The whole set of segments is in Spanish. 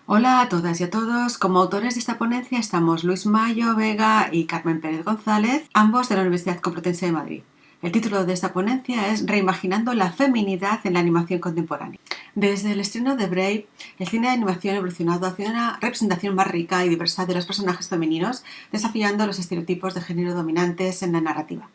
Hola a todas y a todos. Como autores de esta ponencia estamos Luis Mayo Vega y Carmen Pérez González, ambos de la Universidad Complutense de Madrid. El título de esta ponencia es Reimaginando la feminidad en la animación contemporánea. Desde el estreno de Brave, el cine de animación ha evolucionado hacia una representación más rica y diversa de los personajes femeninos, desafiando los estereotipos de género dominantes en la narrativa.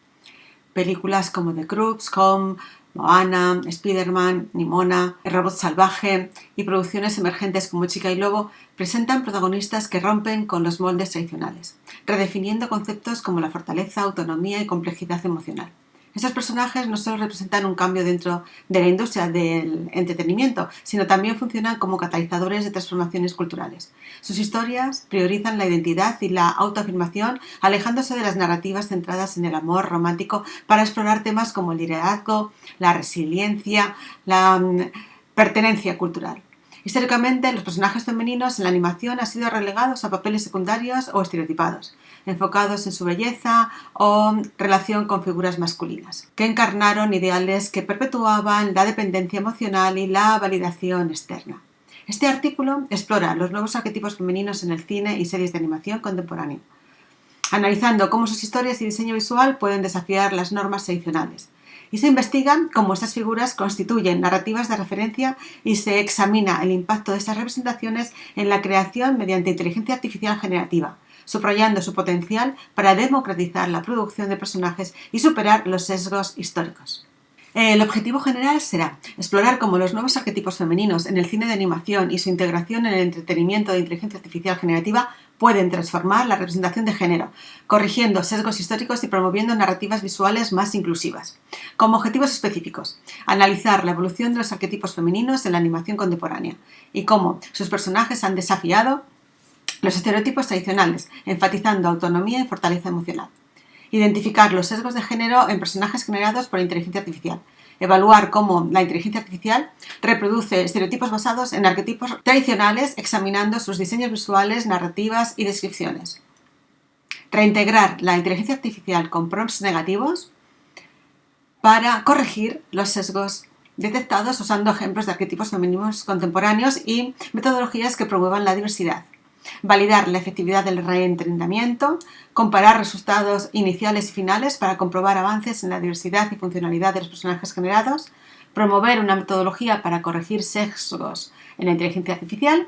Películas como The Croods, Home, Moana, Spider-Man, Nimona, El robot salvaje y producciones emergentes como Chica y Lobo presentan protagonistas que rompen con los moldes tradicionales, redefiniendo conceptos como la fortaleza, autonomía y complejidad emocional. Estos personajes no solo representan un cambio dentro de la industria del entretenimiento, sino también funcionan como catalizadores de transformaciones culturales. Sus historias priorizan la identidad y la autoafirmación, alejándose de las narrativas centradas en el amor romántico para explorar temas como el liderazgo, la resiliencia, la pertenencia cultural. Históricamente, los personajes femeninos en la animación han sido relegados a papeles secundarios o estereotipados, enfocados en su belleza o relación con figuras masculinas, que encarnaron ideales que perpetuaban la dependencia emocional y la validación externa. Este artículo explora los nuevos arquetipos femeninos en el cine y series de animación contemporáneo, analizando cómo sus historias y diseño visual pueden desafiar las normas tradicionales. Y se investiga cómo estas figuras constituyen narrativas de referencia y se examina el impacto de estas representaciones en la creación mediante inteligencia artificial generativa, subrayando su potencial para democratizar la producción de personajes y superar los sesgos históricos. El objetivo general será explorar cómo los nuevos arquetipos femeninos en el cine de animación y su integración en el entretenimiento de inteligencia artificial generativa pueden transformar la representación de género, corrigiendo sesgos históricos y promoviendo narrativas visuales más inclusivas. Como objetivos específicos, analizar la evolución de los arquetipos femeninos en la animación contemporánea y cómo sus personajes han desafiado los estereotipos tradicionales, enfatizando autonomía y fortaleza emocional. Identificar los sesgos de género en personajes generados por inteligencia artificial. Evaluar cómo la inteligencia artificial reproduce estereotipos basados en arquetipos tradicionales, examinando sus diseños visuales, narrativas y descripciones. Reintegrar la inteligencia artificial con prompts negativos para corregir los sesgos detectados usando ejemplos de arquetipos femeninos contemporáneos y metodologías que promuevan la diversidad. Validar la efectividad del reentrenamiento, comparar resultados iniciales y finales para comprobar avances en la diversidad y funcionalidad de los personajes generados, promover una metodología para corregir sesgos en la inteligencia artificial,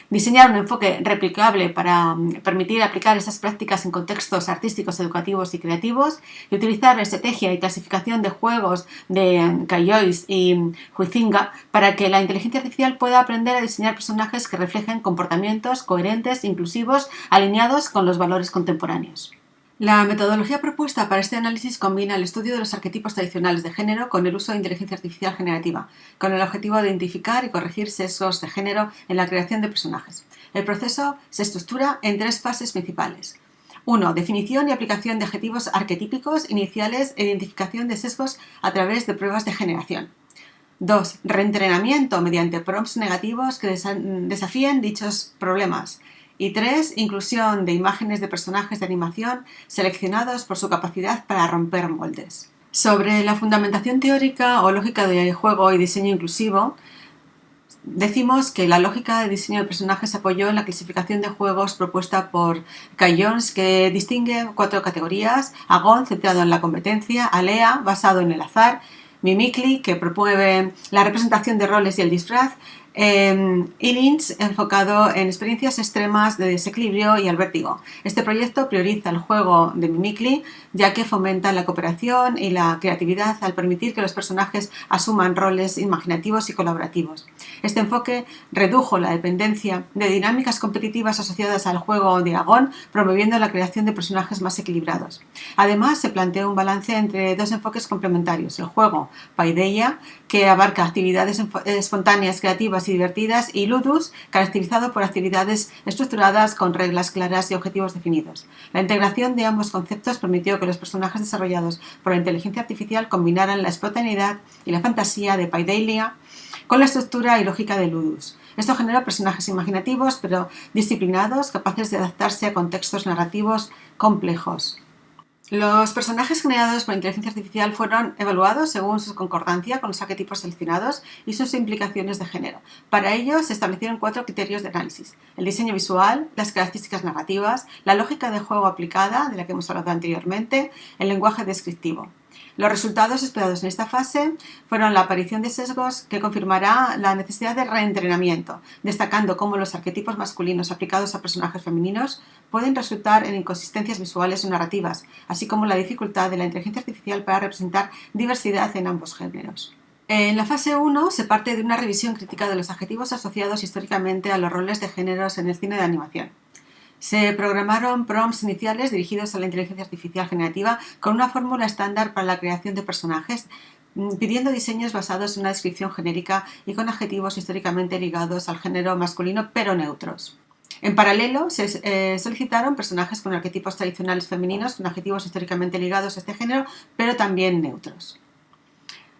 diseñar un enfoque replicable para permitir aplicar estas prácticas en contextos artísticos, educativos y creativos, y utilizar la estrategia y clasificación de juegos de Kaijois y Huizinga para que la inteligencia artificial pueda aprender a diseñar personajes que reflejen comportamientos coherentes, inclusivos, alineados con los valores contemporáneos. La metodología propuesta para este análisis combina el estudio de los arquetipos tradicionales de género con el uso de inteligencia artificial generativa, con el objetivo de identificar y corregir sesgos de género en la creación de personajes. El proceso se estructura en 3 fases principales. 1. Definición y aplicación de adjetivos arquetípicos iniciales e identificación de sesgos a través de pruebas de generación. 2. Reentrenamiento mediante prompts negativos que desafíen dichos problemas. Y 3. Inclusión de imágenes de personajes de animación seleccionados por su capacidad para romper moldes. Sobre la fundamentación teórica o lógica de juego y diseño inclusivo, decimos que la lógica de diseño de personajes se apoyó en la clasificación de juegos propuesta por Kai Jones, que distingue 4 categorías: Agon, centrado en la competencia; Alea, basado en el azar; Mimicry, que promueve la representación de roles y el disfraz; Illins, enfocado en experiencias extremas de desequilibrio y el vértigo. Este proyecto prioriza el juego de Mimicry, ya que fomenta la cooperación y la creatividad al permitir que los personajes asuman roles imaginativos y colaborativos. Este enfoque redujo la dependencia de dinámicas competitivas asociadas al juego de Agon, promoviendo la creación de personajes más equilibrados. Además, se planteó un balance entre 2 enfoques complementarios: el juego Paideia, que abarca actividades espontáneas, creativas y divertidas, y Ludus, caracterizado por actividades estructuradas con reglas claras y objetivos definidos. La integración de ambos conceptos permitió que los personajes desarrollados por la inteligencia artificial combinaran la espontaneidad y la fantasía de Paideia con la estructura y lógica de Ludus. Esto generó personajes imaginativos pero disciplinados, capaces de adaptarse a contextos narrativos complejos. Los personajes generados por inteligencia artificial fueron evaluados según su concordancia con los arquetipos seleccionados y sus implicaciones de género. Para ello se establecieron 4 criterios de análisis: el diseño visual, las características narrativas, la lógica de juego aplicada, de la que hemos hablado anteriormente, el lenguaje descriptivo. Los resultados esperados en esta fase fueron la aparición de sesgos que confirmará la necesidad de reentrenamiento, destacando cómo los arquetipos masculinos aplicados a personajes femeninos pueden resultar en inconsistencias visuales o narrativas, así como la dificultad de la inteligencia artificial para representar diversidad en ambos géneros. En la fase 1 se parte de una revisión crítica de los adjetivos asociados históricamente a los roles de géneros en el cine de animación. Se programaron prompts iniciales dirigidos a la inteligencia artificial generativa con una fórmula estándar para la creación de personajes, pidiendo diseños basados en una descripción genérica y con adjetivos históricamente ligados al género masculino pero neutros. En paralelo, se solicitaron personajes con arquetipos tradicionales femeninos con adjetivos históricamente ligados a este género pero también neutros.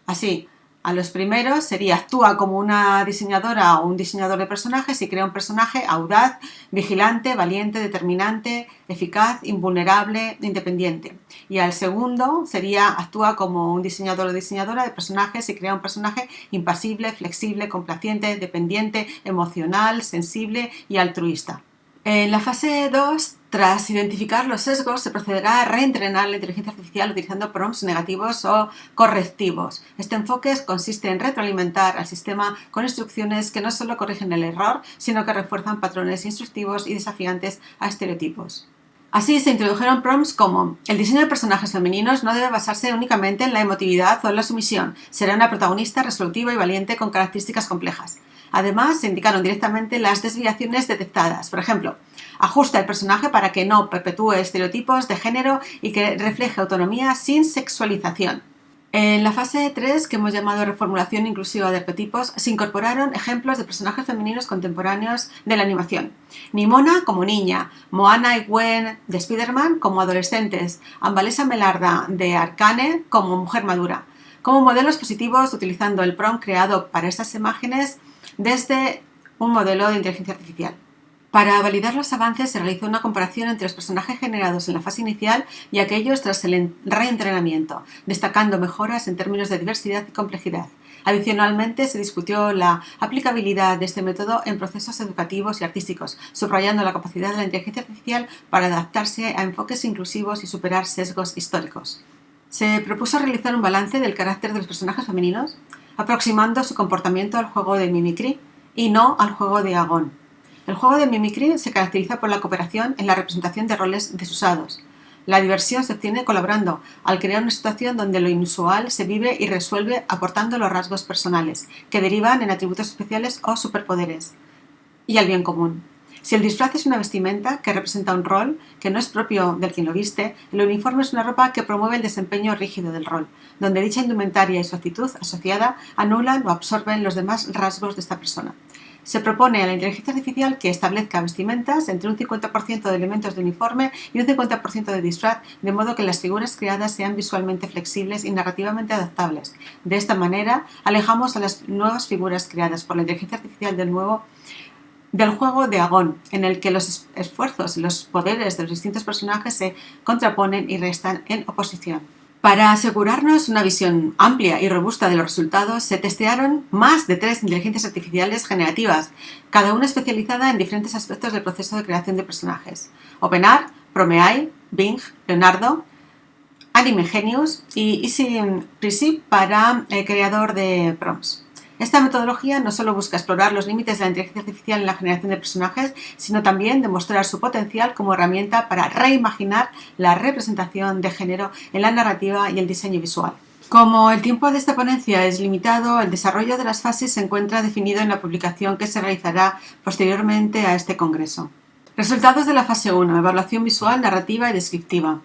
Así, a los primeros sería: actúa como una diseñadora o un diseñador de personajes y crea un personaje audaz, vigilante, valiente, determinante, eficaz, invulnerable, independiente. Y al segundo sería: actúa como un diseñador o diseñadora de personajes y crea un personaje impasible, flexible, complaciente, dependiente, emocional, sensible y altruista. En la fase 2, tras identificar los sesgos, se procederá a reentrenar la inteligencia artificial utilizando prompts negativos o correctivos. Este enfoque consiste en retroalimentar al sistema con instrucciones que no solo corrigen el error, sino que refuerzan patrones instructivos y desafiantes a estereotipos. Así se introdujeron prompts como: el diseño de personajes femeninos no debe basarse únicamente en la emotividad o en la sumisión, será una protagonista resolutiva y valiente con características complejas. Además, se indicaron directamente las desviaciones detectadas. Por ejemplo, ajusta el personaje para que no perpetúe estereotipos de género y que refleje autonomía sin sexualización. En la fase 3, que hemos llamado reformulación inclusiva de arquetipos, se incorporaron ejemplos de personajes femeninos contemporáneos de la animación. Nimona como niña, Moana y Gwen de Spider-Man como adolescentes, Ambalesa Melarda de Arcane como mujer madura, como modelos positivos utilizando el prompt creado para estas imágenes desde un modelo de inteligencia artificial. Para validar los avances se realizó una comparación entre los personajes generados en la fase inicial y aquellos tras el reentrenamiento, destacando mejoras en términos de diversidad y complejidad. Adicionalmente, se discutió la aplicabilidad de este método en procesos educativos y artísticos, subrayando la capacidad de la inteligencia artificial para adaptarse a enfoques inclusivos y superar sesgos históricos. Se propuso realizar un balance del carácter de los personajes femeninos, aproximando su comportamiento al juego de Mimicry y no al juego de Agon. El juego de Mimicry se caracteriza por la cooperación en la representación de roles desusados. La diversión se obtiene colaborando, al crear una situación donde lo inusual se vive y resuelve aportando los rasgos personales, que derivan en atributos especiales o superpoderes, y al bien común. Si el disfraz es una vestimenta que representa un rol que no es propio del quien lo viste, el uniforme es una ropa que promueve el desempeño rígido del rol, donde dicha indumentaria y su actitud asociada anulan o absorben los demás rasgos de esta persona. Se propone a la inteligencia artificial que establezca vestimentas entre un 50% de elementos de uniforme y un 50% de disfraz, de modo que las figuras creadas sean visualmente flexibles y narrativamente adaptables. De esta manera, alejamos a las nuevas figuras creadas por la inteligencia artificial del juego de Agon, en el que los esfuerzos y los poderes de los distintos personajes se contraponen y restan en oposición. Para asegurarnos una visión amplia y robusta de los resultados, se testearon más de 3 inteligencias artificiales generativas, cada una especializada en diferentes aspectos del proceso de creación de personajes: OpenArt, Promeai, Bing, Leonardo, Anime Genius y EasyPrezi para el creador de prompts. Esta metodología no solo busca explorar los límites de la inteligencia artificial en la generación de personajes, sino también demostrar su potencial como herramienta para reimaginar la representación de género en la narrativa y el diseño visual. Como el tiempo de esta ponencia es limitado, el desarrollo de las fases se encuentra definido en la publicación que se realizará posteriormente a este congreso. Resultados de la fase 1. Evaluación visual, narrativa y descriptiva.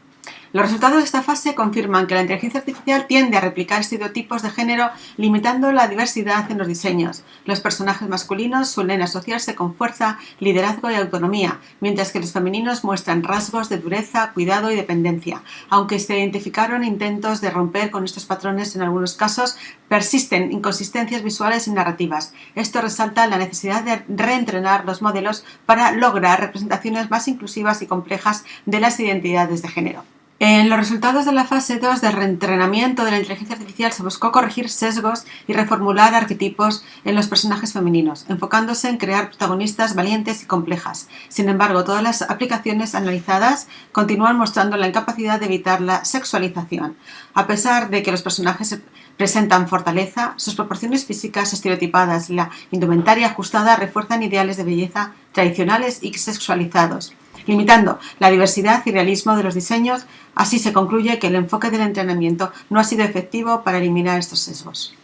Los resultados de esta fase confirman que la inteligencia artificial tiende a replicar estereotipos de género, limitando la diversidad en los diseños. Los personajes masculinos suelen asociarse con fuerza, liderazgo y autonomía, mientras que los femeninos muestran rasgos de dureza, cuidado y dependencia. Aunque se identificaron intentos de romper con estos patrones en algunos casos, persisten inconsistencias visuales y narrativas. Esto resalta la necesidad de reentrenar los modelos para lograr representaciones más inclusivas y complejas de las identidades de género. En los resultados de la fase 2 de reentrenamiento de la inteligencia artificial se buscó corregir sesgos y reformular arquetipos en los personajes femeninos, enfocándose en crear protagonistas valientes y complejas. Sin embargo, todas las aplicaciones analizadas continúan mostrando la incapacidad de evitar la sexualización. A pesar de que los personajes presentan fortaleza, sus proporciones físicas estereotipadas y la indumentaria ajustada refuerzan ideales de belleza tradicionales y sexualizados, limitando la diversidad y realismo de los diseños. Así se concluye que el enfoque del entrenamiento no ha sido efectivo para eliminar estos sesgos.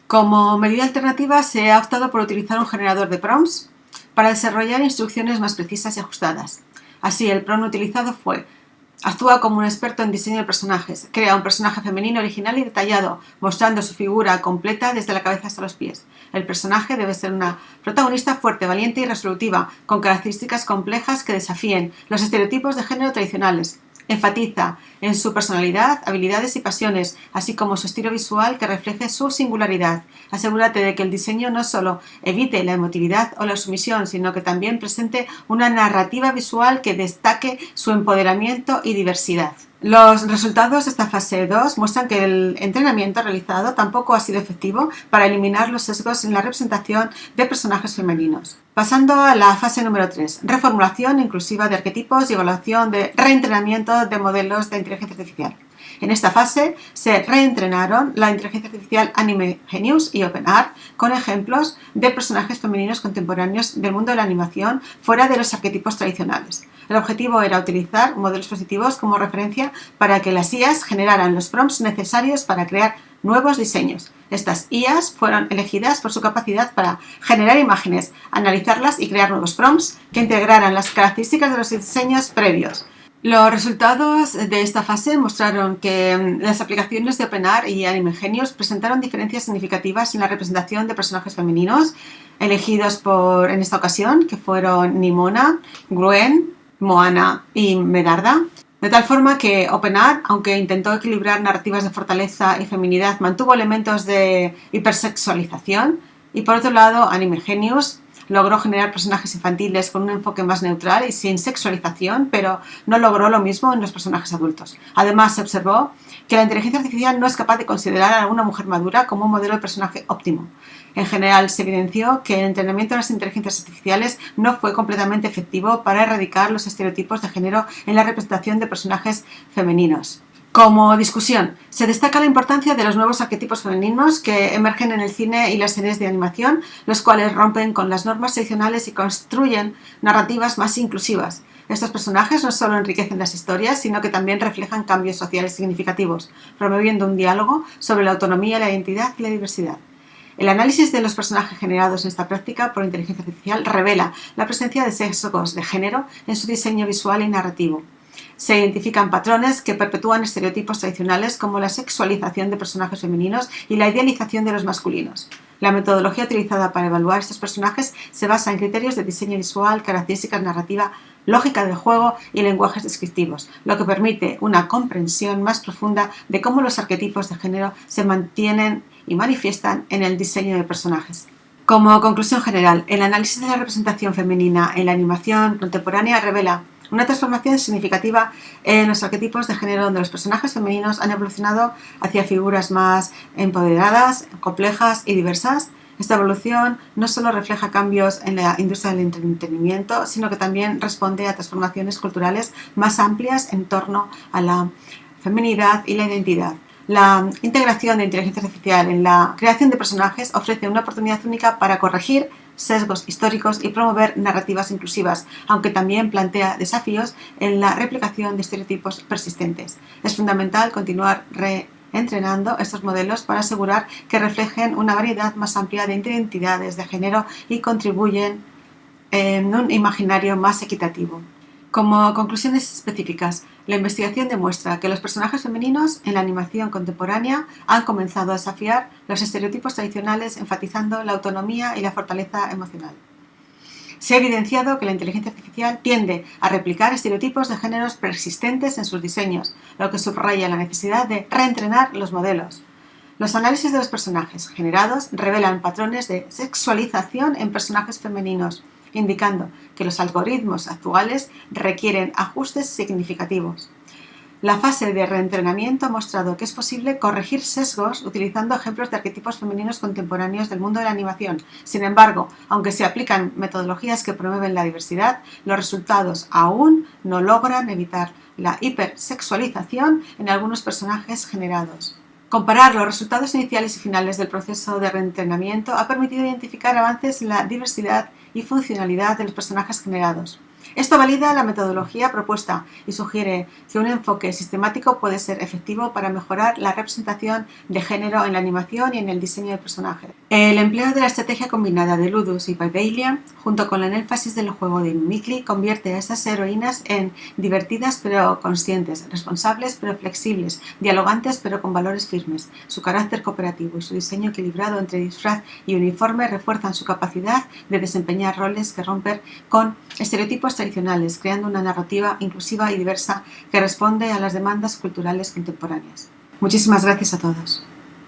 Como medida alternativa se ha optado por utilizar un generador de prompts para desarrollar instrucciones más precisas y ajustadas. Así, el prompt utilizado fue: actúa como un experto en diseño de personajes. Crea un personaje femenino original y detallado, mostrando su figura completa desde la cabeza hasta los pies. El personaje debe ser una protagonista fuerte, valiente y resolutiva, con características complejas que desafíen los estereotipos de género tradicionales. Enfatiza en su personalidad, habilidades y pasiones, así como su estilo visual que refleje su singularidad. Asegúrate de que el diseño no solo evite la emotividad o la sumisión, sino que también presente una narrativa visual que destaque su empoderamiento y diversidad. Los resultados de esta fase 2 muestran que el entrenamiento realizado tampoco ha sido efectivo para eliminar los sesgos en la representación de personajes femeninos. Pasando a la fase número 3, reformulación inclusiva de arquetipos y evaluación de reentrenamiento de modelos de inteligencia artificial. En esta fase se reentrenaron la inteligencia artificial Anime Genius y OpenArt con ejemplos de personajes femeninos contemporáneos del mundo de la animación fuera de los arquetipos tradicionales. El objetivo era utilizar modelos positivos como referencia para que las IAs generaran los prompts necesarios para crear nuevos diseños. Estas IAs fueron elegidas por su capacidad para generar imágenes, analizarlas y crear nuevos prompts que integraran las características de los diseños previos. Los resultados de esta fase mostraron que las aplicaciones de OpenArt y Anime Genius presentaron diferencias significativas en la representación de personajes femeninos elegidos en esta ocasión, que fueron Nimona, Gwen, Moana y Medarda. De tal forma que OpenArt, aunque intentó equilibrar narrativas de fortaleza y feminidad, mantuvo elementos de hipersexualización. Y por otro lado, Anime Genius logró generar personajes infantiles con un enfoque más neutral y sin sexualización, pero no logró lo mismo en los personajes adultos. Además, se observó que la inteligencia artificial no es capaz de considerar a una mujer madura como un modelo de personaje óptimo. En general, se evidenció que el entrenamiento de las inteligencias artificiales no fue completamente efectivo para erradicar los estereotipos de género en la representación de personajes femeninos. Como discusión, se destaca la importancia de los nuevos arquetipos femeninos que emergen en el cine y las series de animación, los cuales rompen con las normas tradicionales y construyen narrativas más inclusivas. Estos personajes no solo enriquecen las historias, sino que también reflejan cambios sociales significativos, promoviendo un diálogo sobre la autonomía, la identidad y la diversidad. El análisis de los personajes generados en esta práctica por inteligencia artificial revela la presencia de sesgos de género en su diseño visual y narrativo. Se identifican patrones que perpetúan estereotipos tradicionales como la sexualización de personajes femeninos y la idealización de los masculinos. La metodología utilizada para evaluar estos personajes se basa en criterios de diseño visual, características narrativa, lógica del juego y lenguajes descriptivos, lo que permite una comprensión más profunda de cómo los arquetipos de género se mantienen y manifiestan en el diseño de personajes. Como conclusión general, el análisis de la representación femenina en la animación contemporánea revela una transformación significativa en los arquetipos de género, donde los personajes femeninos han evolucionado hacia figuras más empoderadas, complejas y diversas. Esta evolución no solo refleja cambios en la industria del entretenimiento, sino que también responde a transformaciones culturales más amplias en torno a la feminidad y la identidad. La integración de inteligencia artificial en la creación de personajes ofrece una oportunidad única para corregir sesgos históricos y promover narrativas inclusivas, aunque también plantea desafíos en la replicación de estereotipos persistentes. Es fundamental continuar reentrenando estos modelos para asegurar que reflejen una variedad más amplia de identidades de género y contribuyen en un imaginario más equitativo. Como conclusiones específicas, la investigación demuestra que los personajes femeninos en la animación contemporánea han comenzado a desafiar los estereotipos tradicionales, enfatizando la autonomía y la fortaleza emocional. Se ha evidenciado que la inteligencia artificial tiende a replicar estereotipos de géneros persistentes en sus diseños, lo que subraya la necesidad de reentrenar los modelos. Los análisis de los personajes generados revelan patrones de sexualización en personajes femeninos, indicando que los algoritmos actuales requieren ajustes significativos. La fase de reentrenamiento ha mostrado que es posible corregir sesgos utilizando ejemplos de arquetipos femeninos contemporáneos del mundo de la animación. Sin embargo, aunque se aplican metodologías que promueven la diversidad, los resultados aún no logran evitar la hipersexualización en algunos personajes generados. Comparar los resultados iniciales y finales del proceso de reentrenamiento ha permitido identificar avances en la diversidad y funcionalidad de los personajes generados. Esto valida la metodología propuesta y sugiere que un enfoque sistemático puede ser efectivo para mejorar la representación de género en la animación y en el diseño de personajes. El empleo de la estrategia combinada de Ludus y Paideia, junto con el énfasis del juego de Mimikry, convierte a estas heroínas en divertidas pero conscientes, responsables pero flexibles, dialogantes pero con valores firmes. Su carácter cooperativo y su diseño equilibrado entre disfraz y uniforme refuerzan su capacidad de desempeñar roles que rompen con estereotipos tradicionales, creando una narrativa inclusiva y diversa que responde a las demandas culturales contemporáneas. Muchísimas gracias a todos.